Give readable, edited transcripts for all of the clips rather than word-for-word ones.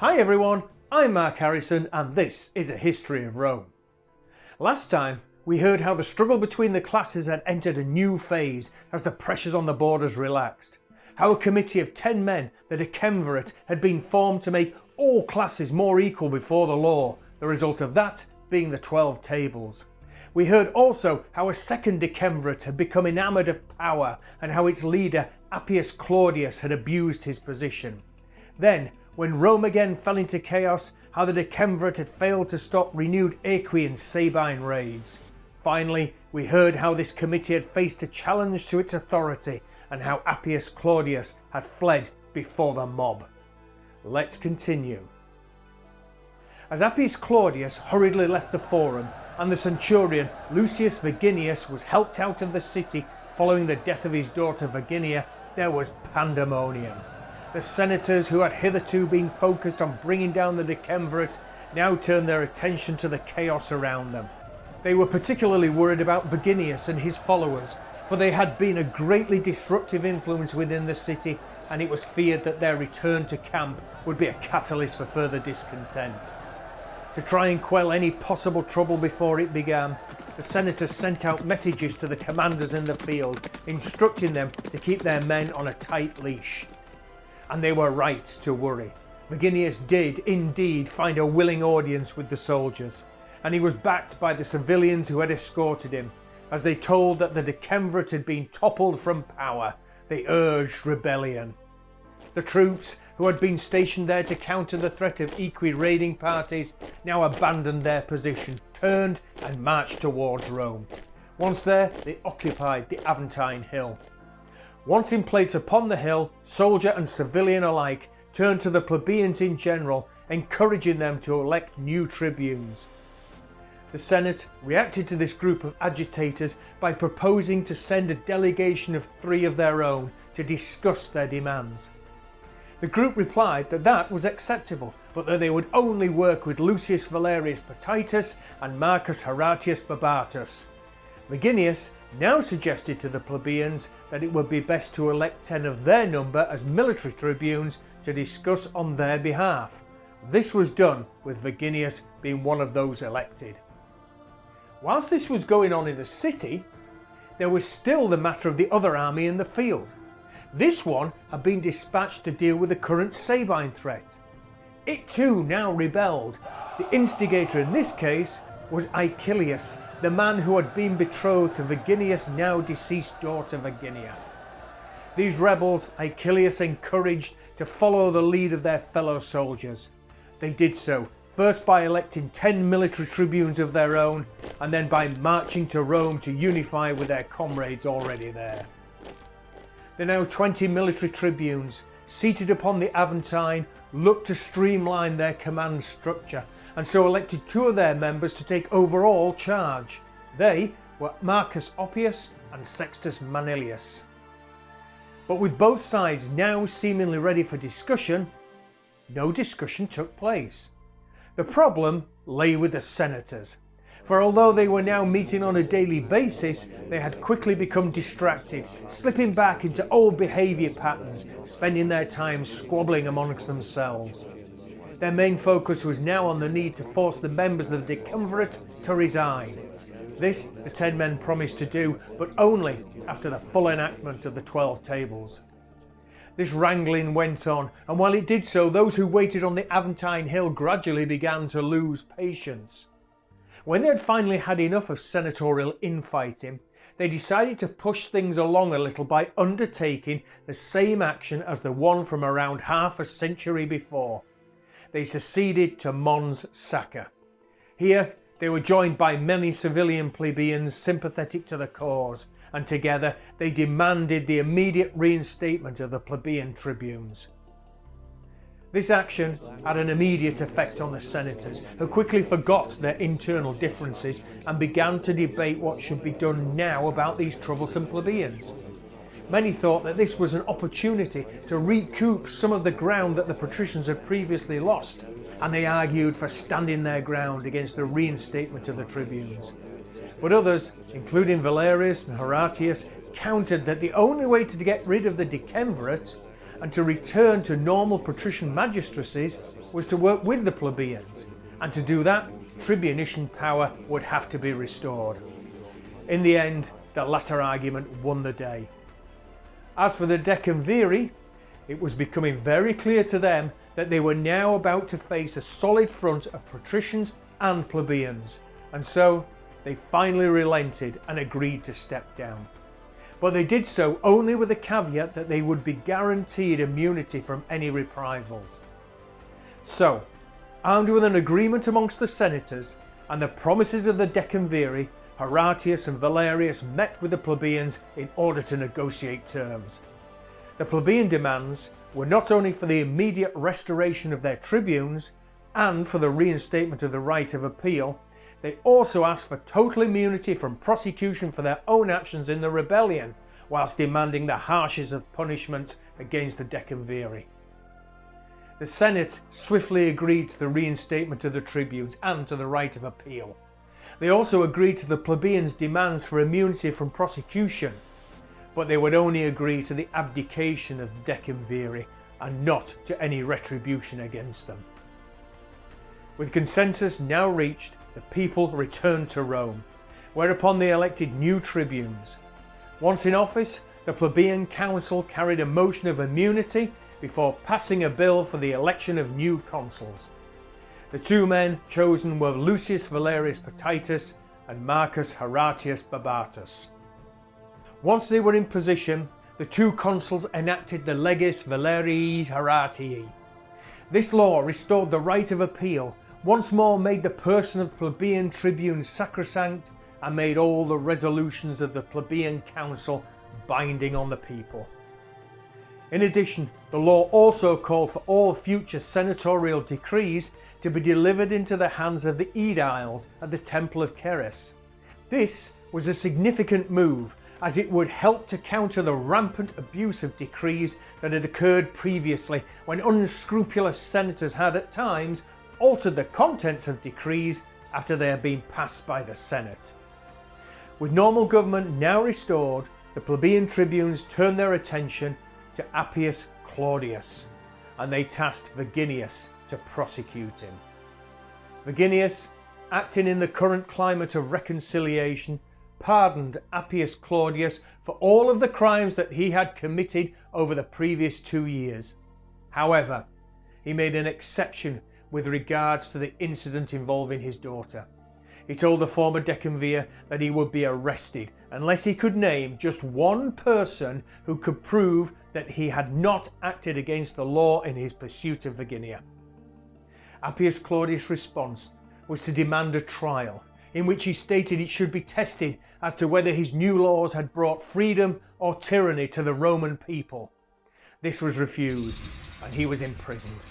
Hi everyone, I'm Mark Harrison and this is a history of Rome. Last time we heard how the struggle between the classes had entered a new phase as the pressures on the borders relaxed. How a committee of 10 men, the Decemvirate, had been formed to make all classes more equal before the law, the result of that being the 12 tables. We heard also how a second Decemvirate had become enamoured of power and how its leader Appius Claudius had abused his position. Then, when Rome again fell into chaos, how the Decemvirate had failed to stop renewed Equi and Sabine raids. Finally, we heard how this committee had faced a challenge to its authority and how Appius Claudius had fled before the mob. Let's continue. As Appius Claudius hurriedly left the forum and the centurion Lucius Verginius was helped out of the city following the death of his daughter Verginia, there was pandemonium. The senators who had hitherto been focused on bringing down the Decemvirate now turned their attention to the chaos around them. They were particularly worried about Verginius and his followers, for they had been a greatly disruptive influence within the city, and it was feared that their return to camp would be a catalyst for further discontent. To try and quell any possible trouble before it began, the senators sent out messages to the commanders in the field, instructing them to keep their men on a tight leash. And they were right to worry. Verginius did indeed find a willing audience with the soldiers, and he was backed by the civilians who had escorted him. As they told that the Decemvirate had been toppled from power, they urged rebellion. The troops who had been stationed there to counter the threat of Equi raiding parties now abandoned their position, turned and marched towards Rome. Once there, they occupied the Aventine Hill. Once in place upon the hill, soldier and civilian alike turned to the plebeians in general, encouraging them to elect new tribunes. The Senate reacted to this group of agitators by proposing to send a delegation of 3 of their own to discuss their demands. The group replied that that was acceptable, but that they would only work with Lucius Valerius Potitus and Marcus Horatius Barbatus. Verginius now suggested to the plebeians that it would be best to elect 10 of their number as military tribunes to discuss on their behalf. This was done, with Verginius being one of those elected. Whilst this was going on in the city, there was still the matter of the other army in the field. This one had been dispatched to deal with the current Sabine threat. It too now rebelled. The instigator in this case was Icilius, the man who had been betrothed to Verginius' now deceased daughter Verginia. These rebels Icilius encouraged to follow the lead of their fellow soldiers. They did so, first by electing 10 military tribunes of their own, and then by marching to Rome to unify with their comrades already there. The now 20 military tribunes, seated upon the Aventine, looked to streamline their command structure, and so elected 2 of their members to take overall charge. They were Marcus Oppius and Sextus Manilius. But with both sides now seemingly ready for discussion, no discussion took place. The problem lay with the senators, for although they were now meeting on a daily basis, they had quickly become distracted, slipping back into old behaviour patterns, spending their time squabbling amongst themselves. Their main focus was now on the need to force the members of the Decemvirate to resign. This the 10 men promised to do, but only after the full enactment of the 12 tables. This wrangling went on, and while it did so, those who waited on the Aventine Hill gradually began to lose patience. When they had finally had enough of senatorial infighting, they decided to push things along a little by undertaking the same action as the one from around half a century before. They seceded to Mons Sacer. Here they were joined by many civilian plebeians sympathetic to the cause, and together they demanded the immediate reinstatement of the plebeian tribunes. This action had an immediate effect on the senators, who quickly forgot their internal differences and began to debate what should be done now about these troublesome plebeians. Many thought that this was an opportunity to recoup some of the ground that the patricians had previously lost, and they argued for standing their ground against the reinstatement of the tribunes. But others, including Valerius and Horatius, countered that the only way to get rid of the Decemvirate and to return to normal patrician magistracies was to work with the plebeians, and to do that, tribunician power would have to be restored. In the end, the latter argument won the day. As for the Decemvirate, it was becoming very clear to them that they were now about to face a solid front of patricians and plebeians, and so they finally relented and agreed to step down. But they did so only with the caveat that they would be guaranteed immunity from any reprisals. So, armed with an agreement amongst the senators and the promises of the Decemvirate, Horatius and Valerius met with the plebeians in order to negotiate terms. The plebeian demands were not only for the immediate restoration of their tribunes and for the reinstatement of the right of appeal, they also asked for total immunity from prosecution for their own actions in the rebellion, whilst demanding the harshest of punishments against the Decemvirate. The Senate swiftly agreed to the reinstatement of the tribunes and to the right of appeal. They also agreed to the plebeians' demands for immunity from prosecution, but they would only agree to the abdication of the Decemvirate and not to any retribution against them. With consensus now reached, the people returned to Rome, whereupon they elected new tribunes. Once in office, the plebeian council carried a motion of immunity before passing a bill for the election of new consuls. The two men chosen were Lucius Valerius Potitus and Marcus Horatius Barbatus. Once they were in position, the two consuls enacted the Legis Valerii Horatii. This law restored the right of appeal, once more made the person of plebeian tribune sacrosanct, and made all the resolutions of the plebeian council binding on the people. In addition, the law also called for all future senatorial decrees to be delivered into the hands of the aediles at the Temple of Ceres. This was a significant move, as it would help to counter the rampant abuse of decrees that had occurred previously, when unscrupulous senators had at times altered the contents of decrees after they had been passed by the Senate. With normal government now restored, the plebeian tribunes turned their attention to Appius Claudius, and they tasked Verginius to prosecute him. Verginius, acting in the current climate of reconciliation, pardoned Appius Claudius for all of the crimes that he had committed over the previous 2 years. However, he made an exception with regards to the incident involving his daughter. He told the former decemvir that he would be arrested unless he could name just one person who could prove that he had not acted against the law in his pursuit of Verginia. Appius Claudius' response was to demand a trial, in which he stated it should be tested as to whether his new laws had brought freedom or tyranny to the Roman people. This was refused, and he was imprisoned.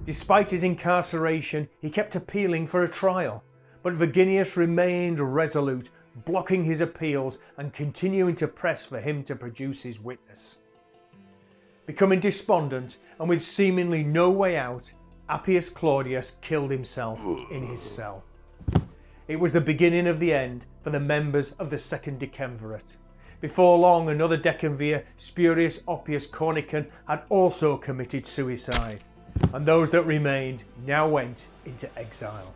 Despite his incarceration, he kept appealing for a trial, but Verginius remained resolute, blocking his appeals and continuing to press for him to produce his witness. Becoming despondent and with seemingly no way out, Appius Claudius killed himself in his cell. It was the beginning of the end for the members of the second Decemvirate. Before long, another decemvir, Spurius Oppius Cornicus, had also committed suicide, and those that remained now went into exile.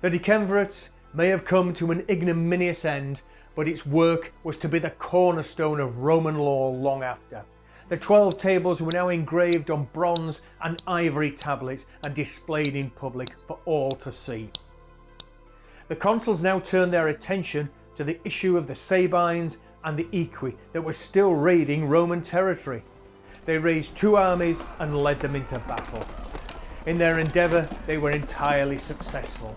The Decemvirate may have come to an ignominious end, but its work was to be the cornerstone of Roman law long after. The 12 tables were now engraved on bronze and ivory tablets and displayed in public for all to see. The consuls now turned their attention to the issue of the Sabines and the Equi that were still raiding Roman territory. They raised 2 armies and led them into battle. In their endeavour, they were entirely successful.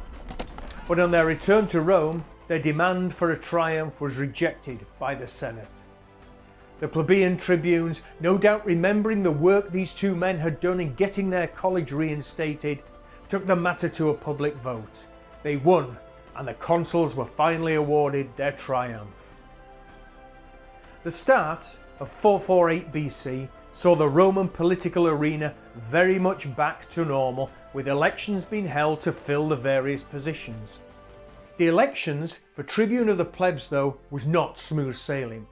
But on their return to Rome, their demand for a triumph was rejected by the Senate. The plebeian tribunes, no doubt remembering the work these 2 men had done in getting their college reinstated, took the matter to a public vote. They won, and the consuls were finally awarded their triumph. The start of 448 BC saw the Roman political arena very much back to normal, with elections being held to fill the various positions. The elections for tribune of the plebs, though, was not smooth sailing.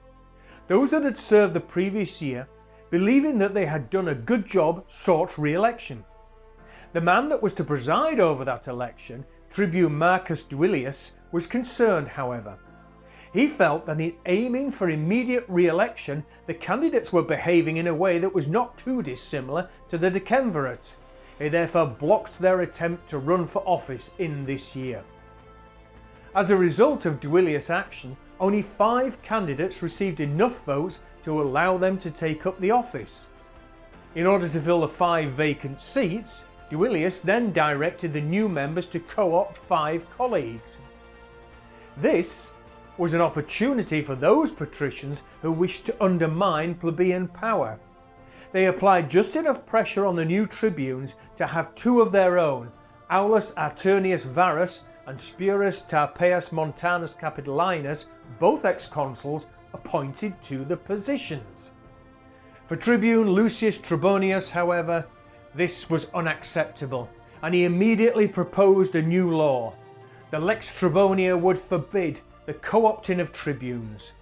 Those that had served the previous year believing that they had done a good job, sought re-election. The man that was to preside over that election, Tribune Marcus Duilius, was concerned, however. He felt that in aiming for immediate re-election, the candidates were behaving in a way that was not too dissimilar to the Decemvirate. He therefore blocked their attempt to run for office in this year. As a result of Duilius' action, only 5 candidates received enough votes to allow them to take up the office. In order to fill the 5 vacant seats, Duilius then directed the new members to co-opt 5 colleagues. This was an opportunity for those patricians who wished to undermine plebeian power. They applied just enough pressure on the new tribunes to have 2 of their own, Aulus Arturnius Varus and Spurus Tarpeius Montanus Capitolinus, both ex-consuls, appointed to the positions. For Tribune Lucius Trebonius, however, this was unacceptable, and he immediately proposed a new law. The Lex Trebonia would forbid the co-opting of tribunes.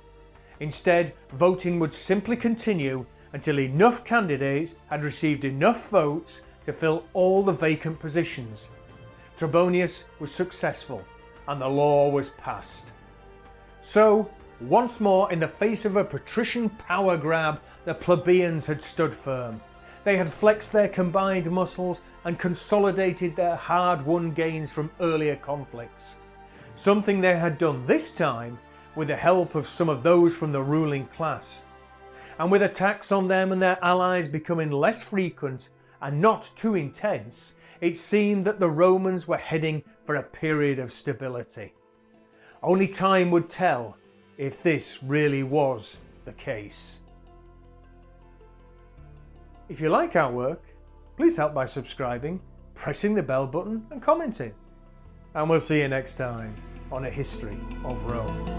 Instead, voting would simply continue until enough candidates had received enough votes to fill all the vacant positions. Trebonius was successful, and the law was passed. So, once more in the face of a patrician power grab, the plebeians had stood firm. They had flexed their combined muscles and consolidated their hard-won gains from earlier conflicts. Something they had done this time with the help of some of those from the ruling class. And with attacks on them and their allies becoming less frequent and not too intense, it seemed that the Romans were heading for a period of stability. Only time would tell if this really was the case. If you like our work, please help by subscribing, pressing the bell button and commenting. And we'll see you next time on A History of Rome.